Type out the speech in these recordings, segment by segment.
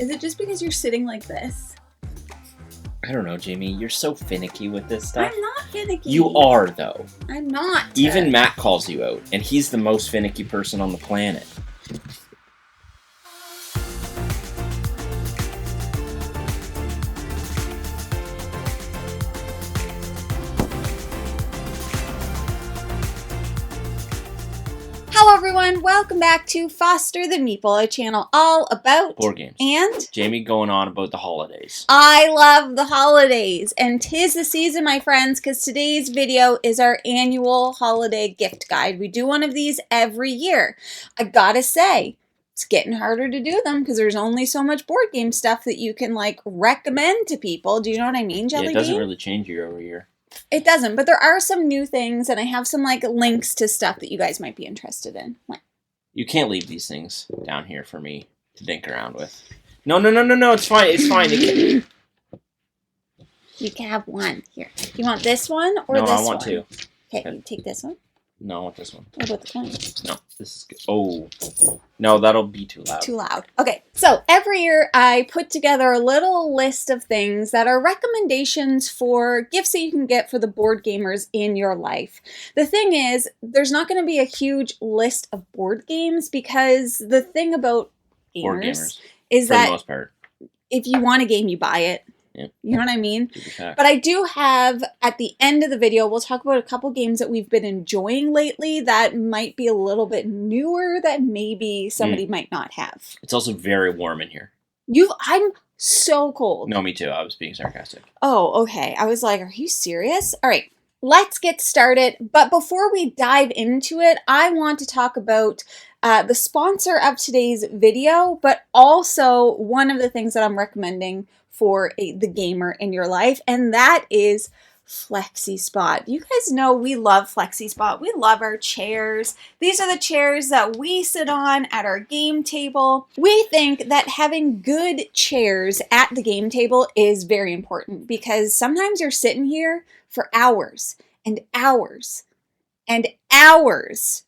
Is it just because you're sitting like this? I don't know, Jamie. You're so finicky with this stuff. I'm not finicky. You are, though. I'm not. Even Matt calls you out, and he's the most finicky person on the planet. Hello everyone, welcome back to Foster the Meeple, a channel all about board games. And Jamie going on about the holidays. I love the holidays, and 'tis the season, my friends, because today's video is our annual holiday gift guide. We do one of these every year. I gotta say, it's getting harder to do them because there's only so much board game stuff that you can like recommend to people. Do you know what I mean, Jelly Yeah, it doesn't Bean? really change year over year. It doesn't, but there are some new things, and I have some like links to stuff that you guys might be interested in. What? You can't leave these things down here for me to dink around with. No, it's fine, it's fine. You can have one. Here. You want this one or this one? No, I want two. Okay, you take this one. No, I want this one. What about the coins? No, this is good. Oh, no, that'll be too loud. Too loud. Okay, so every year I put together a little list of things that are recommendations for gifts that you can get for the board gamers in your life. The thing is, there's not going to be a huge list of board games because the thing about Board gamers gamers, is for that the most part. if you want a game, you buy it. Yeah. You know what I mean? But But I do have, at the end of the video, we'll talk about a couple games that we've been enjoying lately that might be a little bit newer that maybe somebody might not have. it's also very warm in here. I'm so cold. No, me too. I was being sarcastic. Oh, okay. I was like, are you serious? All right, let's get started. But before we dive into it, I want to talk about the sponsor of today's video, but also one of the things that I'm recommending for the gamer in your life, and that is Flexispot. You guys know we love Flexispot. We love our chairs. These are the chairs that we sit on at our game table. We think that having good chairs at the game table is very important because sometimes you're sitting here for hours and hours and hours.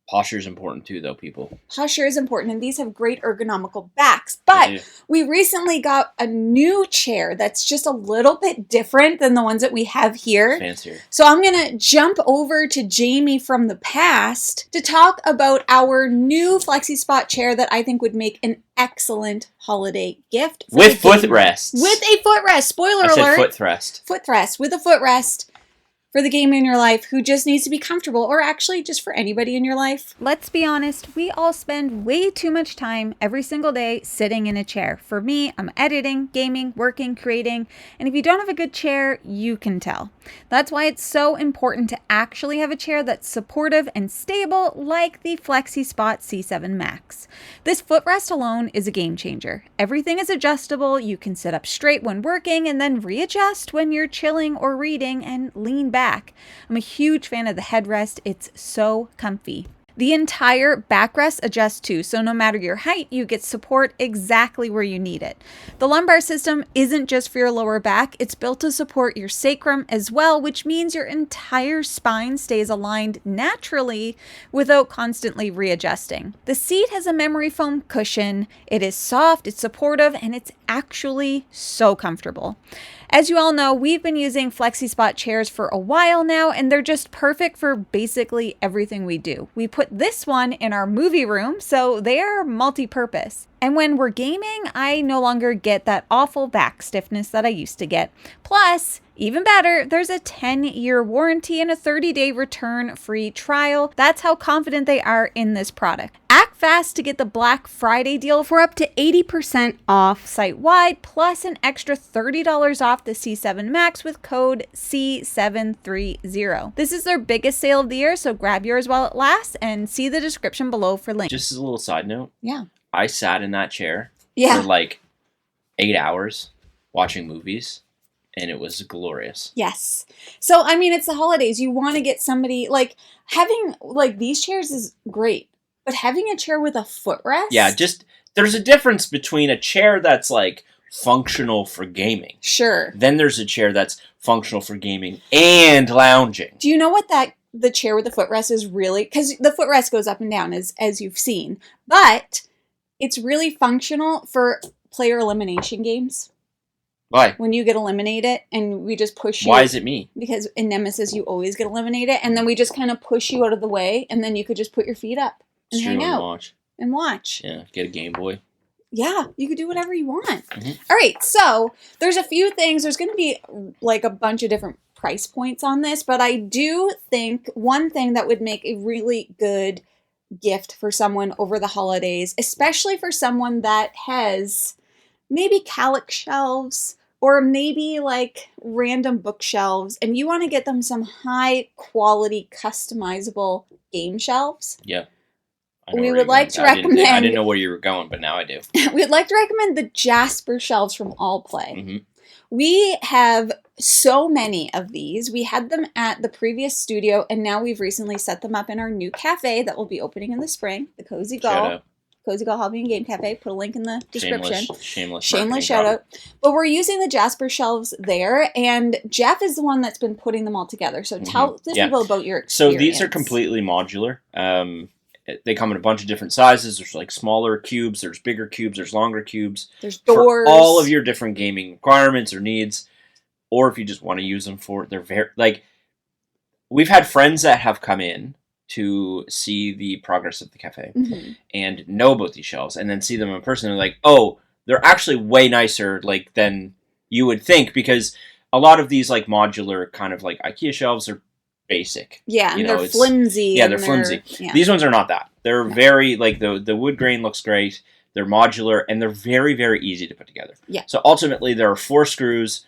Posture is important too, though, people. Posture is important, and these have great ergonomical backs. But we recently got a new chair that's just a little bit different than the ones that we have here. Fancier. So I'm going to jump over to Jamie from the past to talk about our new Flexispot chair that I think would make an excellent holiday gift. With footrests. With a footrest. Spoiler I alert. said footrest. Footrest. With a footrest. For the gamer in your life who just needs to be comfortable, or actually just for anybody in your life. Let's be honest, we all spend way too much time every single day sitting in a chair. For me, I'm editing, gaming, working, creating, and if you don't have a good chair, you can tell. That's why it's so important to actually have a chair that's supportive and stable, like the Flexispot C7 Max. This footrest alone is a game changer. Everything is adjustable, you can sit up straight when working and then readjust when you're chilling or reading and lean back. I'm a huge fan of the headrest. It's so comfy. The entire backrest adjusts too, so no matter your height, you get support exactly where you need it. The lumbar system isn't just for your lower back, it's built to support your sacrum as well, which means your entire spine stays aligned naturally without constantly readjusting. The seat has a memory foam cushion. It is soft, it's supportive, and it's actually so comfortable. As you all know, we've been using Flexispot chairs for a while now, and they're just perfect for basically everything we do. We put this one in our movie room, so they are multi-purpose. And when we're gaming, I no longer get that awful back stiffness that I used to get. Plus, even better, there's a 10-year warranty and a 30-day return-free trial. That's how confident they are in this product. Act fast to get the Black Friday deal for up to 80% off site-wide, plus an extra $30 off the C7 Max with code C730. This is their biggest sale of the year, so grab yours while it lasts and see the description below for links. Just as a little side note. Yeah. I sat in that chair for like 8 hours watching movies, and it was glorious. Yes. So, I mean, it's the holidays. You want to get somebody, like, having, like, these chairs is great, but having a chair with a footrest? Yeah, just, there's a difference between a chair that's, like, functional for gaming. Sure. Then there's a chair that's functional for gaming and lounging. Do you know what the chair with the footrest is really? Because the footrest goes up and down, as you've seen, but it's really functional for player elimination games. Why? When you get eliminated and we just push you. Why is it me? Because in Nemesis you always get eliminated, and then we just kind of push you out of the way, and then you could just put your feet up and hang out. And watch. Yeah, get a Game Boy. Yeah, you could do whatever you want. Mm-hmm. All right, so there's a few things. There's going to be like a bunch of different price points on this, but I do think one thing that would make a really good gift for someone over the holidays, especially for someone that has maybe Kallax shelves or maybe like random bookshelves, and you want to get them some high quality customizable game shelves. Yeah. We would like to recommend... I didn't know where you were going, but now I do. We'd like to recommend the Jasper shelves from All Play. Mm-hmm. We have so many of these. We had them at the previous studio, and now we've recently set them up in our new cafe that will be opening in the spring, the Cozy Gull. Cozy Gull Hobby and Game Cafe. Put a link in the description. Shameless shout out. But we're using the Jasper shelves there, and Jeff is the one that's been putting them all together. So tell the people about your experience. So these are completely modular. They come in a bunch of different sizes. There's like smaller cubes, there's bigger cubes, there's longer cubes. There's doors. For all of your different gaming requirements or needs. Or if you just want to use them for, they're very, like, we've had friends that have come in to see the progress of the cafe and know about these shelves and then see them in person and like, oh, they're actually way nicer like than you would think, because a lot of these like modular kind of like IKEA shelves are basic. Yeah, and they're flimsy. Yeah, they're flimsy. Yeah. These ones are not that. They're very, like, the wood grain looks great. They're modular, and they're very, very easy to put together. Yeah. So ultimately, there are 4 screws.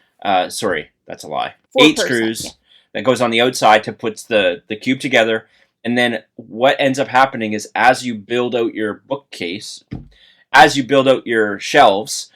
Sorry, that's a lie. 8 screws that goes on the outside to put the cube together. And then what ends up happening is as you build out your bookcase, as you build out your shelves,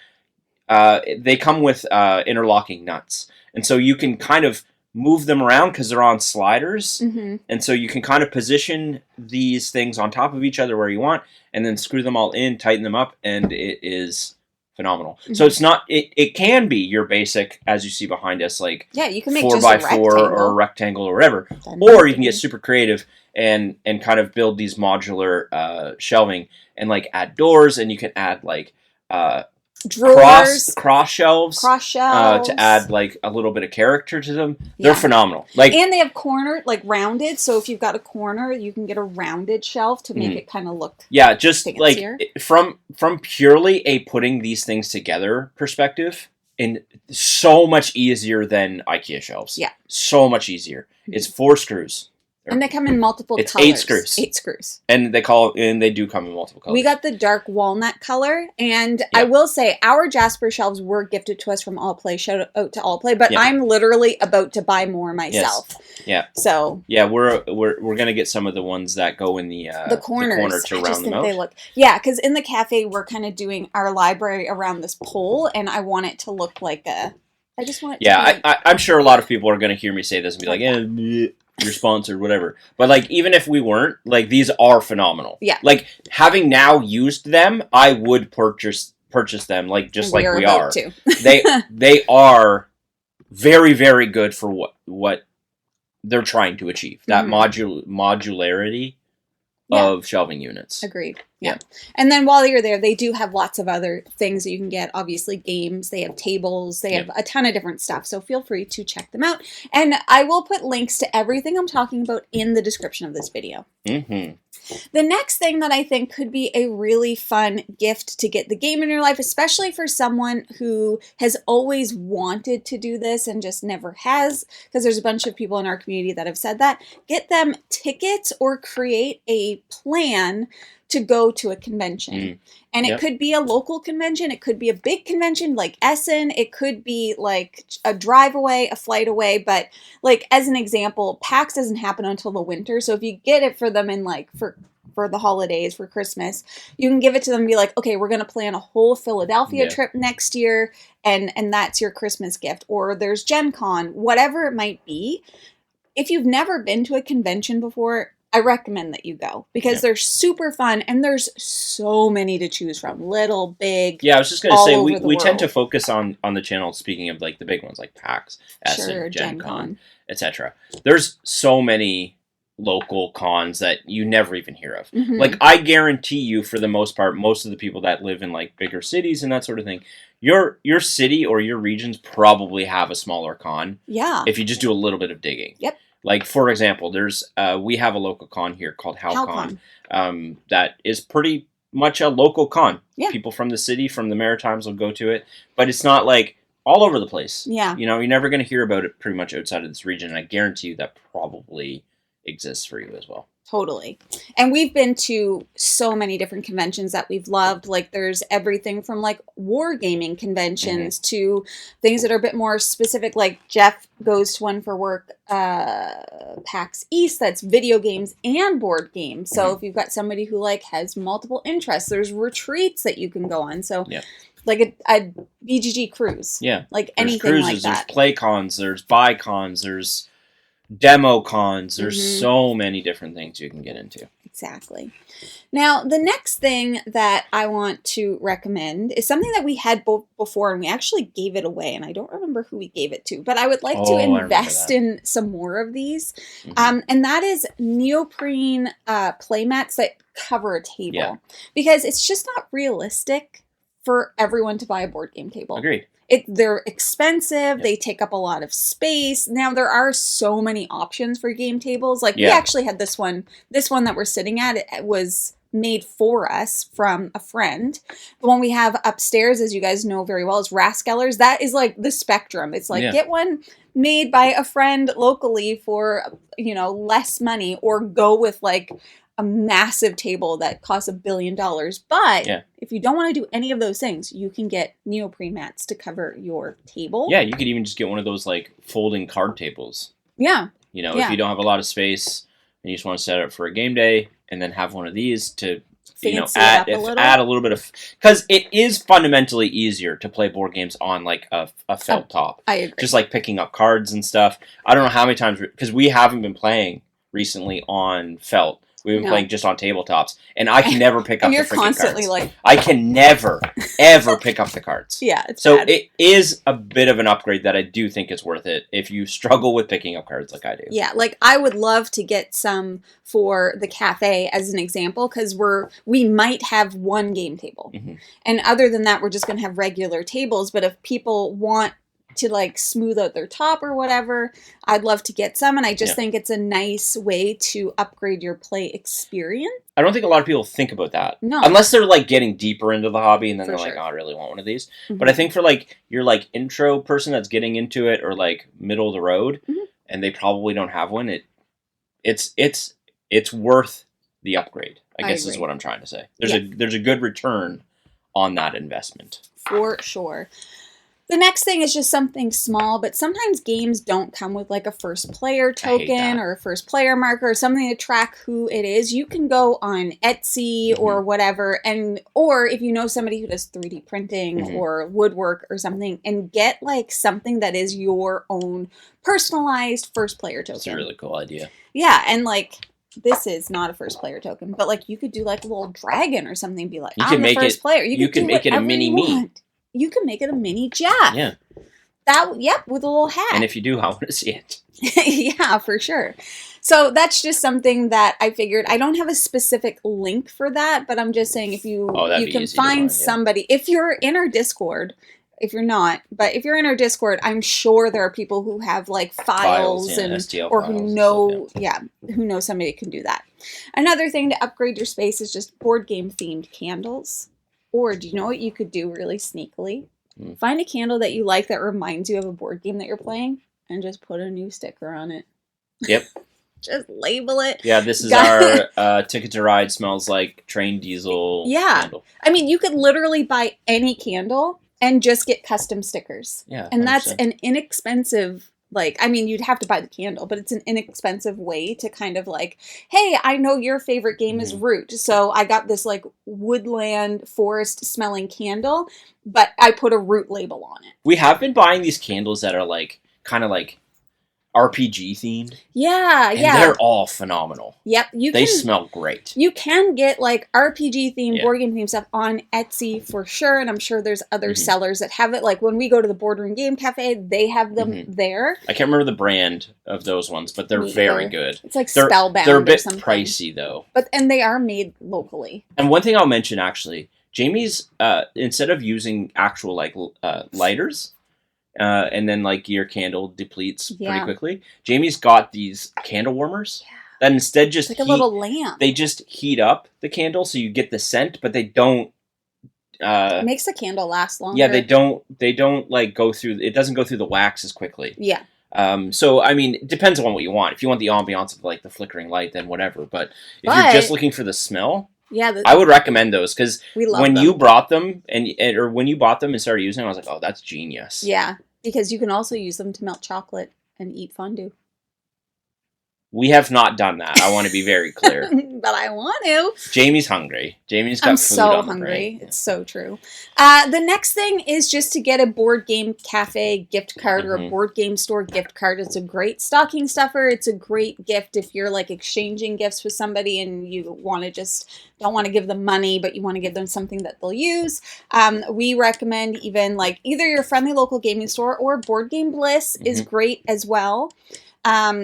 they come with interlocking nuts. And so you can kind of move them around because they're on sliders. And so you can kind of position these things on top of each other where you want and then screw them all in, tighten them up, and it is phenomenal. So it's not, it can be your basic, as you see behind us, like you can make 4x4 or a rectangle or whatever. Or you can get super creative and kind of build these modular shelving and like add doors, and you can add like drawers, cross shelves to add like a little bit of character to them. They're phenomenal. Like, and they have corner, like rounded, so if you've got a corner you can get a rounded shelf to make it kind of look just fancier. Like from purely a putting these things together perspective, and so much easier than IKEA shelves. So much easier. It's 4 screws. And they come in multiple colors. 8 screws. 8 screws. And they do come in multiple colors. We got the dark walnut color, and I will say our Jasper shelves were gifted to us from All Play. Shout out to All Play, but I'm literally about to buy more myself. So we're gonna get some of the ones that go in the corner to round them out. They look because in the cafe we're kind of doing our library around this pole, and I want it to look like a. I just want it. To I'm sure a lot of people are gonna hear me say this and be like, you're sponsored, whatever. But like, even if we weren't, like, these are phenomenal. Like, having now used them, I would purchase them, like, just like we are. They are very, very good for what they're trying to achieve. That modularity of shelving units. Agreed. Yeah. And then while you're there, they do have lots of other things that you can get. Obviously, games. They have tables. They have a ton of different stuff. So feel free to check them out. And I will put links to everything I'm talking about in the description of this video. The next thing that I think could be a really fun gift to get the game in your life, especially for someone who has always wanted to do this and just never has, because there's a bunch of people in our community that have said that, get them tickets or create a plan to go to a convention. And it could be a local convention. It could be a big convention like Essen. It could be like a drive away, a flight away. But like, as an example, PAX doesn't happen until the winter. So if you get it for them in like, for the holidays, for Christmas, you can give it to them and be like, okay, we're going to plan a whole Philadelphia trip next year. And that's your Christmas gift. Or there's Gen Con, whatever it might be. If you've never been to a convention before, I recommend that you go because they're super fun and there's so many to choose from. Little, big. Yeah, I was just going to say, we tend to focus on the channel, speaking of like the big ones like PAX, Essen, Gen Con, etc. There's so many local cons that you never even hear of. Mm-hmm. Like, I guarantee you, for the most part, most of the people that live in like bigger cities and that sort of thing, your city or your regions probably have a smaller con. Yeah. If you just do a little bit of digging. Yep. Like, for example, there's we have a local con here called HowCon. That is pretty much a local con. Yeah. People from the city, from the Maritimes will go to it, but it's not like all over the place. Yeah. You know, you're never going to hear about it pretty much outside of this region, and I guarantee you that probably exists for you as well. Totally. And we've been to so many different conventions that we've loved. Like, there's everything from like wargaming conventions to things that are a bit more specific. Like, Jeff goes to one for work, PAX East, that's video games and board games. So if you've got somebody who like has multiple interests, there's retreats that you can go on. So like a BGG cruise. Yeah. Like there's anything cruises, like that. There's play cons, there's buy cons, there's demo cons. There's so many different things you can get into. Exactly. Now, the next thing that I want to recommend is something that we had before, and we actually gave it away, and I don't remember who we gave it to, but I would like to invest in some more of these. And that is neoprene playmats that cover a table. Yeah. Because it's just not realistic for everyone to buy a board game table. Agreed. They're expensive. They take up a lot of space. Now, there are so many options for game tables. Like, we actually had this one that we're sitting at, it was made for us from a friend. The one we have upstairs, as you guys know very well, is Rathskellars. That is like the spectrum. It's like, get one made by a friend locally for, you know, less money, or go with like a massive table that costs $1 billion. But if you don't want to do any of those things, you can get neoprene mats to cover your table. Yeah, you could even just get one of those like folding card tables. Yeah. You know, if you don't have a lot of space and you just want to set it up for a game day, and then have one of these to, you know, add a little bit of, because it is fundamentally easier to play board games on like a felt top. I agree. Just like picking up cards and stuff. I don't know how many times, because we haven't been playing recently on felt. We've been playing just on tabletops, and I can never pick up the freaking cards. And you're constantly like... I can never, ever pick up the cards. Yeah, it's so bad. It is a bit of an upgrade that I do think is worth it if you struggle with picking up cards like I do. Yeah, like I would love to get some for the cafe as an example, because we might have one game table. And other than that, we're just going to have regular tables. But if people want to like smooth out their top or whatever, I'd love to get some, and I just think it's a nice way to upgrade your play experience. I don't think a lot of people think about that. No. Unless they're like getting deeper into the hobby, and then they're like, oh, I really want one of these. But I think for like your like intro person that's getting into it, or like middle of the road, and they probably don't have one, it's worth the upgrade, I guess is what I'm trying to say. There's a good return on that investment. For sure. The next thing is just something small, but sometimes games don't come with like a first player token or a first player marker or something to track who it is. You can go on Etsy or whatever, or if you know somebody who does 3D printing or woodwork or something, and get like something that is your own personalized first player token. That's a really cool idea. Yeah, and like, this is not a first player token, but like you could do like a little dragon or something, be like, I'm the first player. You can make it a mini me. You can make it a mini Jeff. Yeah. With a little hat. And if you do, I want to see it. Yeah, for sure. So that's just something that I figured. I don't have a specific link for that, but I'm just saying if you can find somebody, if you're in our Discord, if you're not, but if you're in our Discord, I'm sure there are people who have like files and STL or who know, who know somebody who can do that. Another thing to upgrade your space is just board game themed candles. Or do you know what you could do really sneakily? Find a candle that you like that reminds you of a board game that you're playing, and just put a new sticker on it. Yep. Just label it. Yeah, this is our Ticket to Ride smells like train diesel candle. I mean, you could literally buy any candle and just get custom stickers. Yeah, and that's an inexpensive... Like, I mean, you'd have to buy the candle, but it's an inexpensive way to kind of like, hey, I know your favorite game is Root, so I got this like woodland forest smelling candle, but I put a Root label on it. We have been buying these candles that are like, kind of like RPG themed. Yeah, and they're all phenomenal. Yep, they smell great. You can get like RPG themed, board game themed stuff on Etsy for sure, and I'm sure there's other sellers that have it. Like when we go to the Boardroom Game Cafe, they have them there. I can't remember the brand of those ones, but they're very good. It's like Spellbound. They're a bit pricey though, and they are made locally. And one thing I'll mention actually, Jamie's instead of using actual like lighters. And then, like, your candle depletes pretty quickly. Jamie's got these candle warmers that instead just like a little lamp. They just heat up the candle so you get the scent, but they don't. It makes the candle last longer. Yeah, they don't like go through. It doesn't go through the wax as quickly. Yeah. So I mean, it depends on what you want. If you want the ambiance of like the flickering light, then whatever. But if you're just looking for the smell. Yeah, I would recommend those because when them. You brought them or when you bought them and started using them, I was like, oh, that's genius. Yeah. Because you can also use them to melt chocolate and eat fondue. We have not done that. I want to be very clear. But I want to. Jamie's hungry. Jamie's got I'm food so on hungry. The brain. It's so true. The next thing is just to get a Board Game Cafe gift card or a Board Game Store gift card. It's a great stocking stuffer. It's a great gift if you're like exchanging gifts with somebody and you want to don't want to give them money, but you want to give them something that they'll use. We recommend even like either your friendly local gaming store or Board Game Bliss is great as well.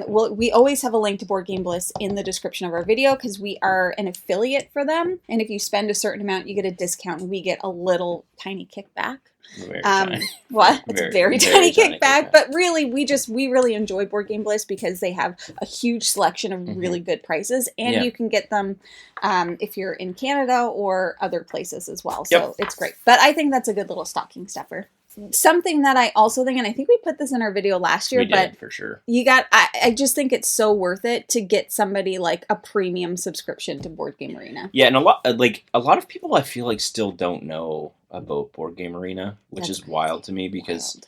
We always have a link to Board Game Bliss in the description of our video because we are an affiliate for them. And if you spend a certain amount, you get a discount and we get a little tiny kickback. Very tiny. What? It's a very tiny kickback. But really, we really enjoy Board Game Bliss because they have a huge selection of really good prices. And you can get them if you're in Canada or other places as well. So it's great. But I think that's a good little stocking stuffer. Something that I also think, and I think we put this in our video last year, but for sure. I just think it's so worth it to get somebody like a premium subscription to Board Game Arena. Yeah, and a lot of people I feel like still don't know about Board Game Arena, which is wild to me because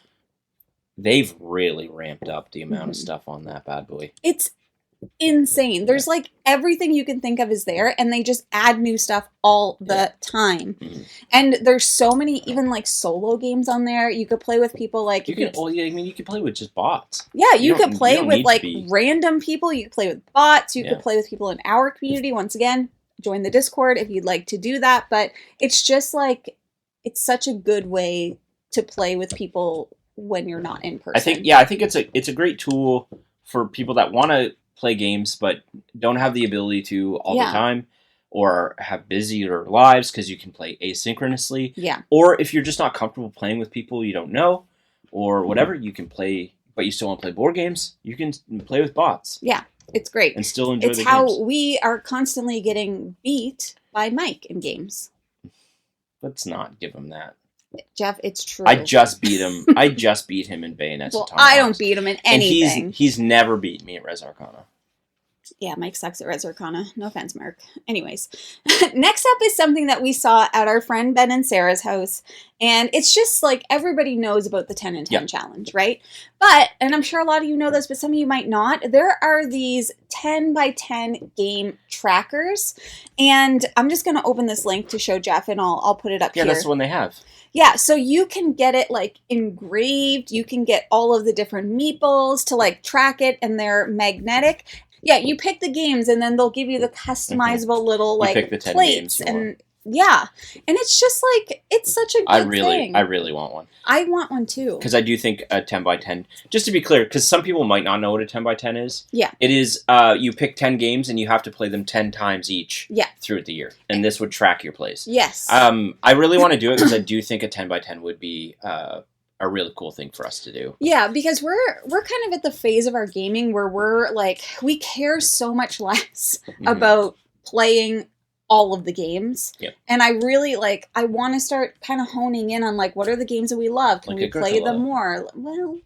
they've really ramped up the amount of stuff on that bad boy. It's insane. There's like everything you can think of is there, and they just add new stuff all the time. And there's so many even like solo games on there. You could play with people like you can play with just bots. Yeah, you could play with like random people. You could play with bots. You could play with people in our community. Once again, join the Discord if you'd like to do that. But it's just like it's such a good way to play with people when you're not in person. I think it's a great tool for people that want to play games but don't have the ability to all the time or have busier lives because you can play asynchronously. Yeah. Or if you're just not comfortable playing with people you don't know or whatever, you can play, but you still want to play board games, you can play with bots. Yeah, it's great. And still enjoy the games. It's how we are constantly getting beat by Mike in games. Let's not give him that. Jeff, it's true. I just beat him. I just beat him in Bayonetta. Well, I don't beat him in anything. And he's never beat me at Res Arcana. Yeah, Mike sucks at Res Arcana. No offense, Mark. Anyways, next up is something that we saw at our friend Ben and Sarah's house. And it's just like everybody knows about the 10 and 10 challenge, right? But, and I'm sure a lot of you know this, but some of you might not, there are these 10 by 10 game trackers. And I'm just going to open this link to show Jeff and I'll put it up here. Yeah, that's the one they have. Yeah, so you can get it like engraved. You can get all of the different meeples to like track it and they're magnetic. Yeah, you pick the games and then they'll give you the customizable little like pick the 10 plates and yeah. And it's just like it's such a good thing. I really want one. I want one too. Because I do think a 10 by 10, just to be clear, because some people might not know what a 10 by 10 is. Yeah. It is you pick 10 games and you have to play them 10 times each throughout the year. And this would track your plays. Yes. I really want to do it because I do think a 10 by 10 would be a really cool thing for us to do. Yeah, because we're kind of at the phase of our gaming where we're like, we care so much less about playing all of the games. Yep. And I really like, I want to start kind of honing in on like, what are the games that we love? Can we play them more? Well,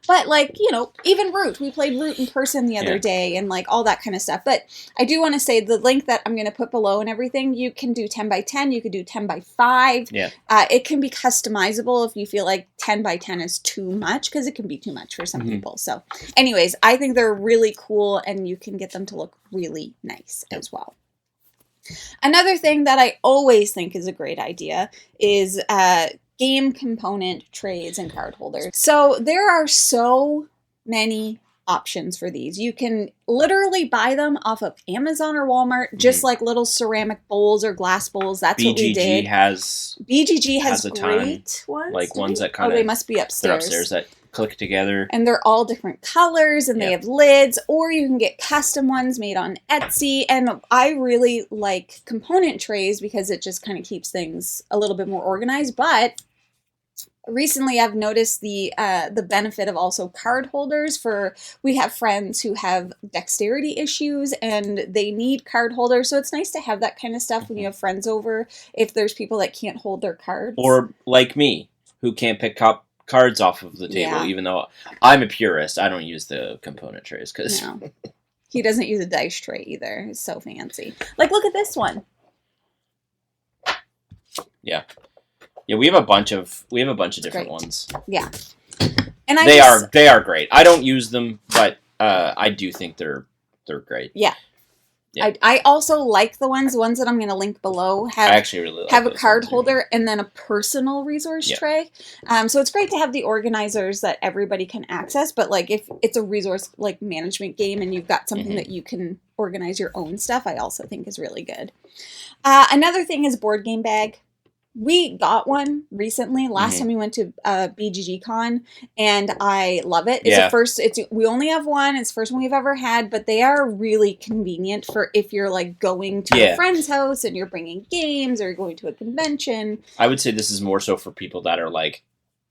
but like, you know, even Root, we played Root in person the other day and like all that kind of stuff. But I do want to say the link that I'm going to put below and everything, you can do 10 by 10, you could do 10 by 5. Yeah. It can be customizable if you feel like 10 by 10 is too much, because it can be too much for some people. So anyways, I think they're really cool and you can get them to look really nice as well. Another thing that I always think is a great idea is game component trays and card holders. So there are so many options for these. You can literally buy them off of Amazon or Walmart, just like little ceramic bowls or glass bowls. That's what we did. BGG has a great ton, ones. like ones that kind of... they must be upstairs. They're upstairs that click together. And they're all different colors, and they have lids, or you can get custom ones made on Etsy. And I really like component trays because it just kind of keeps things a little bit more organized. But recently I've noticed the benefit of also card holders. We have friends who have dexterity issues and they need card holders. So it's nice to have that kind of stuff when you have friends over, if there's people that can't hold their cards. Or like me, who can't pick up cards off of the table, even though I'm a purist. I don't use the component trays because he doesn't use a dice tray either. It's so fancy. Like, look at this one. Yeah, we have a bunch of different ones. Yeah, and they are great. I don't use them, but I do think they're great. Yeah. I also like the ones that I'm going to link below I actually really like have a card holder and then a personal resource tray. So it's great to have the organizers that everybody can access. But like if it's a resource like management game and you've got something that you can organize your own stuff, I also think is really good. Another thing is board game bag. We got one recently. Last time we went to BGG Con, and I love it. We only have one. It's the first one we've ever had, but they are really convenient for if you're like going to a friend's house and you're bringing games, or you're going to a convention. I would say this is more so for people that are like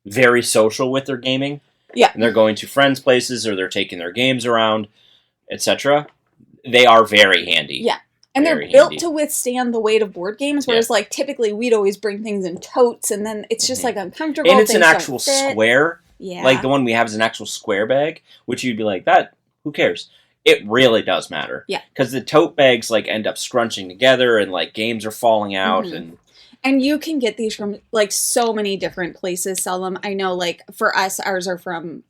very social with their gaming. Yeah, and they're going to friends' places or they're taking their games around, etc. They are very handy. Yeah. And they're built to withstand the weight of board games, whereas like typically we'd always bring things in totes, and then it's just like uncomfortable. And it's an actual square. Yeah. Like the one we have is an actual square bag, which you'd be like, who cares? It really does matter. Yeah. Because the tote bags like end up scrunching together and like games are falling out and you can get these from like so many different places sell them. I know like for us, ours are from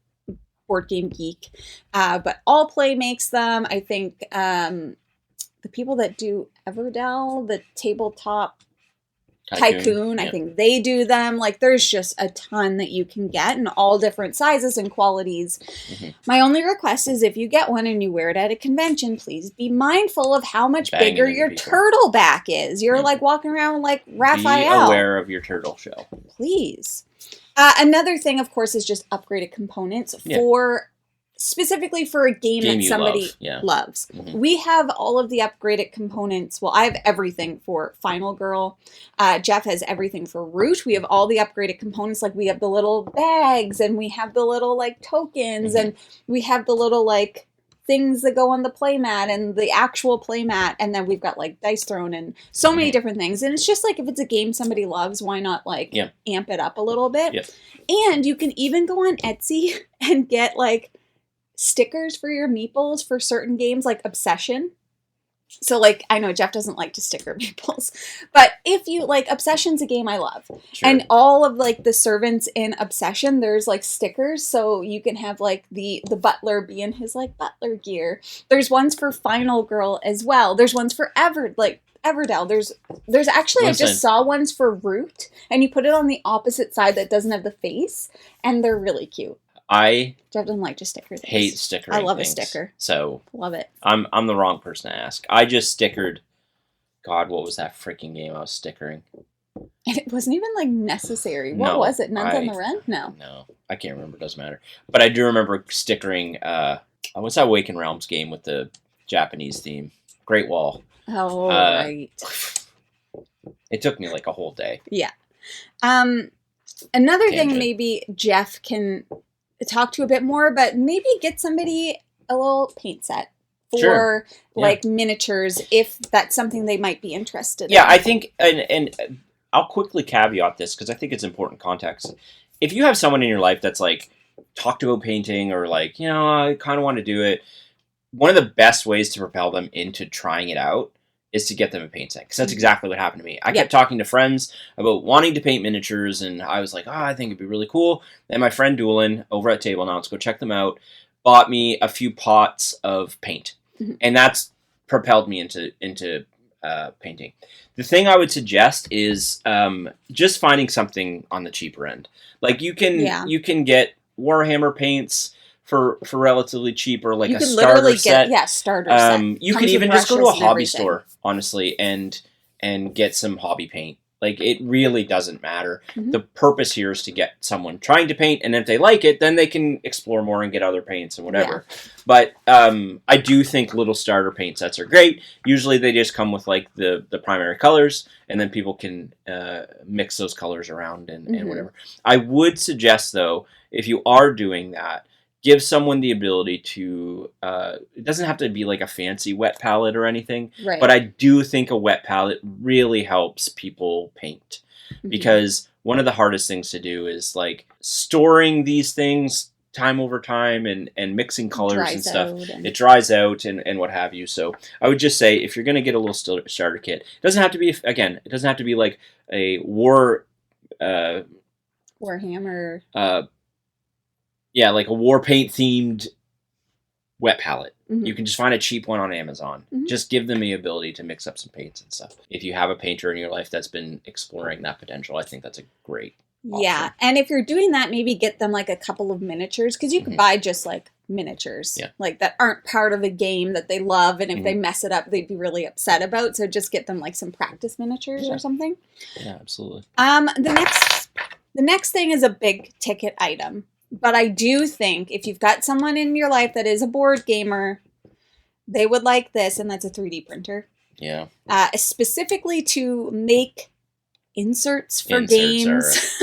Board Game Geek, but All Play makes them. I think the people that do Everdell, the tabletop Tycoon, I think they do them. Like there's just a ton that you can get in all different sizes and qualities. My only request is if you get one and you wear it at a convention, please be mindful of how much bigger your turtle back is. You're like walking around like Raphael. Be aware of your turtle shell. Please. Another thing, of course, is just upgraded components specifically for a game that somebody loves. We have all of the upgraded components. Well, I have everything for Final Girl. Jeff has everything for Root. We have all the upgraded components. Like we have the little bags, and we have the little like tokens, and we have the little like things that go on the playmat and the actual playmat, and then we've got like dice thrown and so many different things. And it's just like if it's a game somebody loves, why not like amp it up a little bit? And you can even go on Etsy and get like stickers for your meeples for certain games like Obsession. So like I know Jeff doesn't like to sticker meeples, but if you like Obsession's a game I love. And all of like the servants in Obsession, there's like stickers, so you can have like the butler be in his like butler gear. There's ones for Final Girl as well. There's ones for Everdell. There's actually I just saw ones for Root, and you put it on the opposite side that doesn't have the face, and they're really cute. Jeff doesn't like to sticker things. Hate stickering. I love things, a sticker. So love it. I'm the wrong person to ask. I just stickered. God, what was that freaking game I was stickering? And it wasn't even like necessary. What was it? Nuns on the Run? No, I can't remember. It doesn't matter. But I do remember stickering. What's that Awakened Realms game with the Japanese theme? Great Wall. Oh right. It took me like a whole day. Yeah. Another thing maybe Jeff can talk to a bit more, but maybe get somebody a little paint set for like miniatures if that's something they might be interested in. Yeah, I think, and I'll quickly caveat this because I think it's important context. If you have someone in your life that's like talked about painting or like, I kind of want to do it, one of the best ways to propel them into trying it out is to get them a paint set, because that's exactly what happened to me. I kept talking to friends about wanting to paint miniatures, and I was like, I think it'd be really cool. And my friend Doolin over at Table Now, let's go check them out, bought me a few pots of paint. And that's propelled me into painting. The thing I would suggest is just finding something on the cheaper end. Like you can get Warhammer paints for relatively cheap, or like a starter set. Starter set. You can even just go to a hobby store, honestly, and get some hobby paint. Like, it really doesn't matter. Mm-hmm. The purpose here is to get someone trying to paint, and if they like it, then they can explore more and get other paints and whatever. Yeah. But I do think little starter paint sets are great. Usually they just come with, like, the primary colors, and then people can mix those colors around and whatever. I would suggest, though, if you are doing that, give someone the ability to, it doesn't have to be like a fancy wet palette or anything, right. But I do think a wet palette really helps people paint. Because one of the hardest things to do is like storing these things time over time and mixing colors and stuff. It dries out and what have you. So I would just say, if you're going to get a little starter kit, it doesn't have to be, again, it doesn't have to be like a Warhammer. Yeah, like a war paint themed wet palette. You can just find a cheap one on Amazon. Just give them the ability to mix up some paints and stuff. If you have a painter in your life that's been exploring that potential, I think that's a great option. Yeah, and if you're doing that, maybe get them like a couple of miniatures, because you can buy just like miniatures, like that aren't part of a game that they love, and if they mess it up, they'd be really upset about. So just get them like some practice miniatures or something. Yeah, absolutely. The next thing is a big ticket item. But I do think if you've got someone in your life that is a board gamer, they would like this, and that's a 3D printer. Yeah. Specifically to make inserts for games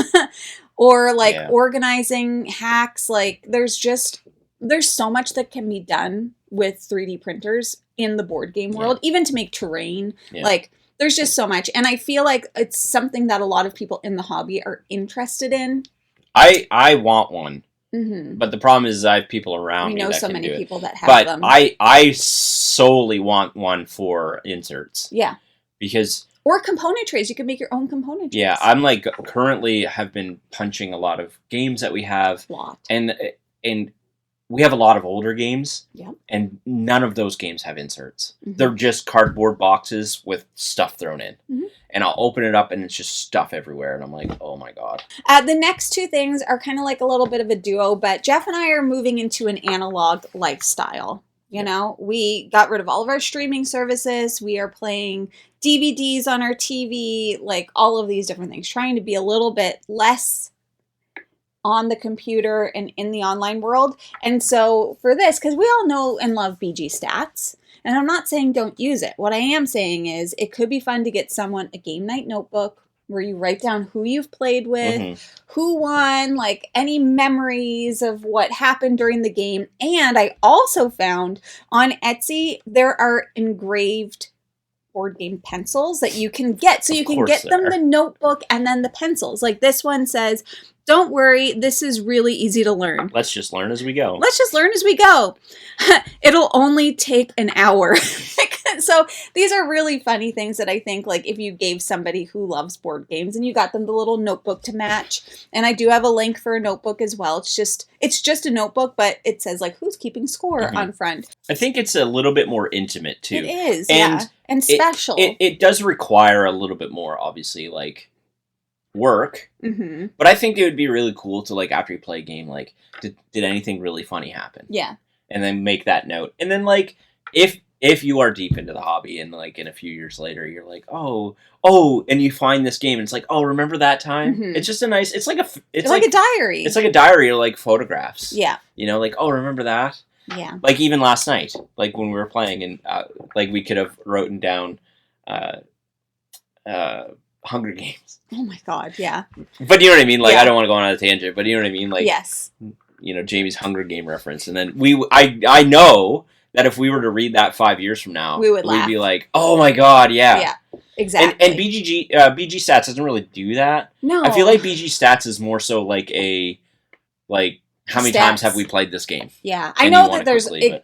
or like organizing hacks. Like there's so much that can be done with 3D printers in the board game world, even to make terrain. Like there's just so much. And I feel like it's something that a lot of people in the hobby are interested in. I want one, but the problem is I have people around me that can do it. We know so many people that have them. But I solely want one for inserts. Yeah. Because... Or component trays. You can make your own component trays. Yeah, I'm like, currently have been punching a lot of games that we have. And we have a lot of older games. Yep. And none of those games have inserts. They're just cardboard boxes with stuff thrown in. And I'll open it up and it's just stuff everywhere. And I'm like, oh my God. The next two things are kind of like a little bit of a duo, but Jeff and I are moving into an analog lifestyle. You know, we got rid of all of our streaming services. We are playing DVDs on our TV, like all of these different things, trying to be a little bit less on the computer and in the online world. And so for this, because we all know and love BG Stats, and I'm not saying don't use it. What I am saying is it could be fun to get someone a game night notebook where you write down who you've played with, who won, like any memories of what happened during the game. And I also found on Etsy, there are engraved board game pencils that you can get. So you can get them the notebook and then the pencils. Like this one says, don't worry, this is really easy to learn. Let's just learn as we go. Let's just learn as we go. It'll only take an hour. So these are really funny things that I think, like, if you gave somebody who loves board games and you got them the little notebook to match. And I do have a link for a notebook as well. It's just a notebook, but it says, like, who's keeping score on front. I think it's a little bit more intimate, too. It is, and special. It does require a little bit more, obviously, like, work. But I think it would be really cool to, like, after you play a game, like, did anything really funny happen? Yeah. And then make that note. And then, like, if you are deep into the hobby and, like, in a few years later, you're like, oh, and you find this game and it's like, oh, remember that time? It's just a nice, it's like a diary. It's like a diary of, like, photographs. Yeah. You know, like, oh, remember that? Yeah. Like, even last night, like, when we were playing and, like, we could have written down, Hunger Games. Oh my God, yeah. But you know what I mean? Like, I don't want to go on a tangent, but you know what I mean? Like, yes. You know, Jamie's Hunger Game reference. And then I know that if we were to read that 5 years from now, we'd be like, oh my God, yeah. Yeah, exactly. And BG Stats doesn't really do that. No. I feel like BG Stats is more so like how many times have we played this game? Yeah. I know that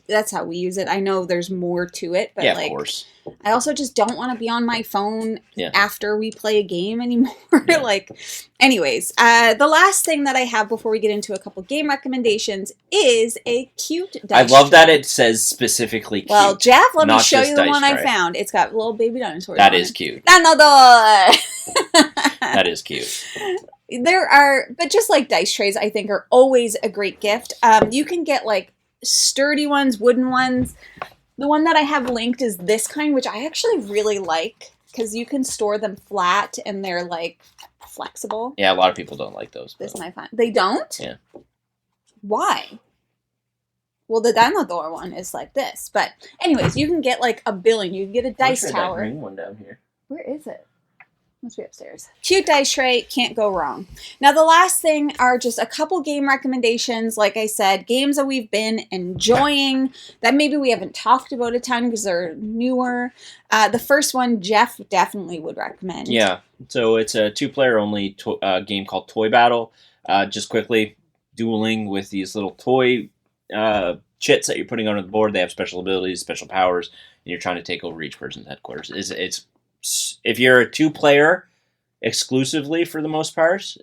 that's how we use it. I know there's more to it, but of course. I also just don't want to be on my phone after we play a game anymore. Anyways, the last thing that I have before we get into a couple game recommendations is a cute dice I love that it says specifically cute. Well, Jeff, let me show you the one I found. It's got little baby dinosaurs That on is it. cute. That is cute. But just like dice trays, I think are always a great gift. You can get like sturdy ones, wooden ones. The one that I have linked is this kind, which I actually really like because you can store them flat and they're like flexible. Yeah, a lot of people don't like those. This one I find. They don't? Yeah. Why? Well, the dinosaur one is like this. But anyways, you can get like a billion. You can get a dice tower. That green one down here. Where is it? Must be upstairs. Cute dice tray, can't go wrong. Now, the last thing are just a couple game recommendations. Like I said, games that we've been enjoying that maybe we haven't talked about a ton because they're newer. The first one, Jeff definitely would recommend. Yeah, so it's a 2-player only game called Toy Battle. Just quickly, dueling with these little toy chits that you're putting onto the board. They have special abilities, special powers, and you're trying to take over each person's headquarters. It's if you're a 2-player exclusively for the most part,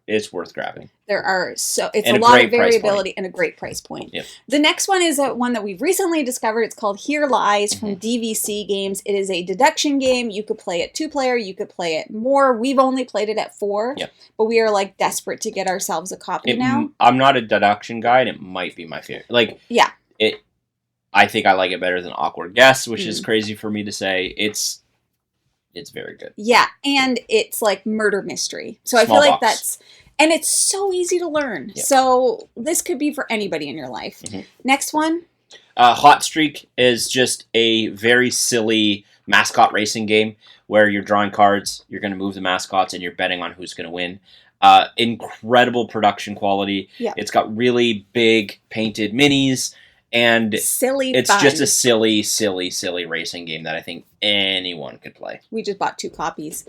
it's worth grabbing. It's a lot of variability and a great price point. Yep. The next one is one that we've recently discovered. It's called Here Lies from DVC Games. It is a deduction game. You could play it 2-player. You could play it more. We've only played it at 4, but we are like desperate to get ourselves a copy now. I'm not a deduction guy, and it might be my favorite. I think I like it better than Awkward Guess, which is crazy for me to say. It's very good. Yeah, and it's like murder mystery. So I feel like and it's so easy to learn. Yep. So this could be for anybody in your life. Next one. Hot Streak is just a very silly mascot racing game where you're drawing cards, you're going to move the mascots, and you're betting on who's going to win. Incredible production quality. Yeah. It's got really big painted minis. And it's just a silly racing game that I think anyone could play. We just bought 2 copies.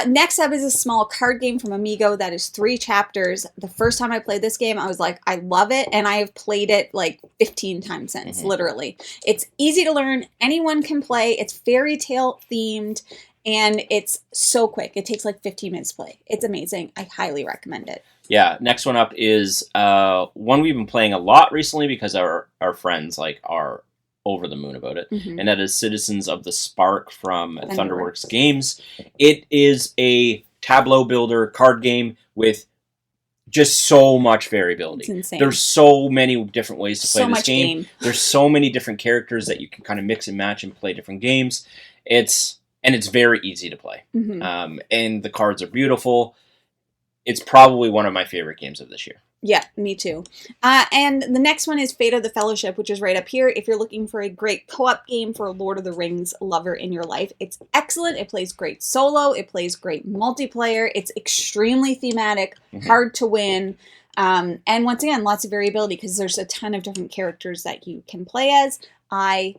Next up is a small card game from Amigo that is 3 chapters. The first time I played this game, I was like, I love it. And I have played it like 15 times since, literally. It's easy to learn. Anyone can play. It's fairy tale themed. And it's so quick. It takes like 15 minutes to play. It's amazing. I highly recommend it. Yeah, next one up is one we've been playing a lot recently because our friends are over the moon about it, and that is Citizens of the Spark from Thunderworks Games. It is a tableau builder card game with just so much variability. It's insane. There's so many different ways to play this game. There's so many different characters that you can kind of mix and match and play different games. It's very easy to play, and the cards are beautiful. It's probably one of my favorite games of this year. Yeah, me too. And the next one is Fate of the Fellowship, which is right up here. If you're looking for a great co-op game for a Lord of the Rings lover in your life, it's excellent. It plays great solo. It plays great multiplayer. It's extremely thematic, hard to win. And once again, lots of variability because there's a ton of different characters that you can play as. I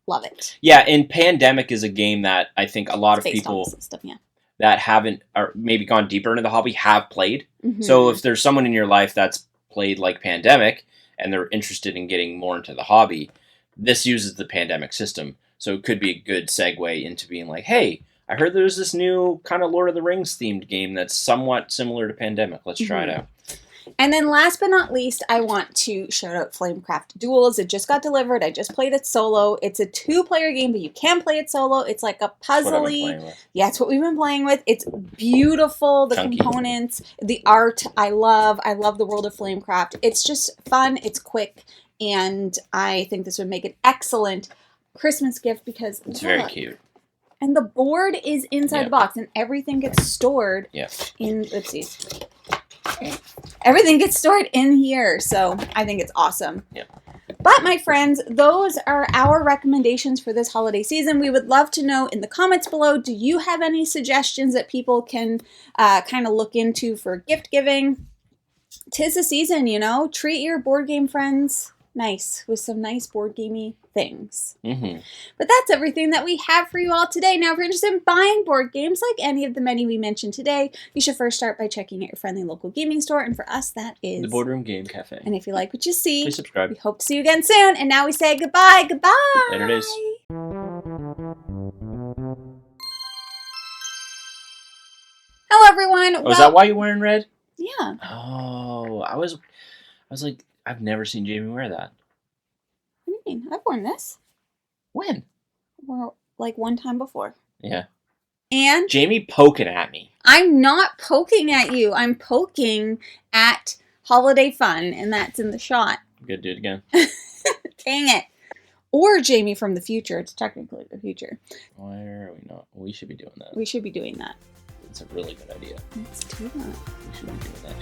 love it. Yeah, and Pandemic is a game that I think a lot of people... system, that haven't, or maybe gone deeper into the hobby, have played. So if there's someone in your life that's played like Pandemic, and they're interested in getting more into the hobby, this uses the Pandemic system. So it could be a good segue into being like, hey, I heard there's this new kind of Lord of the Rings themed game that's somewhat similar to Pandemic. Let's try it out. And then last but not least, I want to shout out Flamecraft Duels. It just got delivered. I just played it solo. It's a 2-player game, but you can play it solo. It's like a puzzly. Yeah, it's what we've been playing with. It's beautiful. The Chunky. Components, the art, I love. I love the world of Flamecraft. It's just fun. It's quick. And I think this would make an excellent Christmas gift because it's very cute. And the board is inside the box, and everything gets stored in. Let's see. Everything gets stored in here, so I think it's awesome. Yeah. But my friends, those are our recommendations for this holiday season. We would love to know in the comments below, do you have any suggestions that people can kind of look into for gift giving? 'Tis the season, treat your board game friends nice with some nice board gamey things. Mm-hmm. But that's everything that we have for you all today. Now, if you're interested in buying board games like any of the many we mentioned today, you should first start by checking out your friendly local gaming store. And for us, that is The Boardroom Game Cafe. And if you like what you see, please subscribe. We hope to see you again soon. And now we say goodbye. Goodbye. Later days. Hello, everyone. Oh, is that why you're wearing red? Yeah. Oh, I was like, I've never seen Jamie wear that. What do you mean? I've worn this. When? Well, like one time before. Yeah. And Jamie poking at me. I'm not poking at you. I'm poking at holiday fun, and that's in the shot. Good, do it again. Dang it. Or Jamie from the future. It's technically the future. Why are we not? We should be doing that. We should be doing that. It's a really good idea. Let's do that. We should be doing that.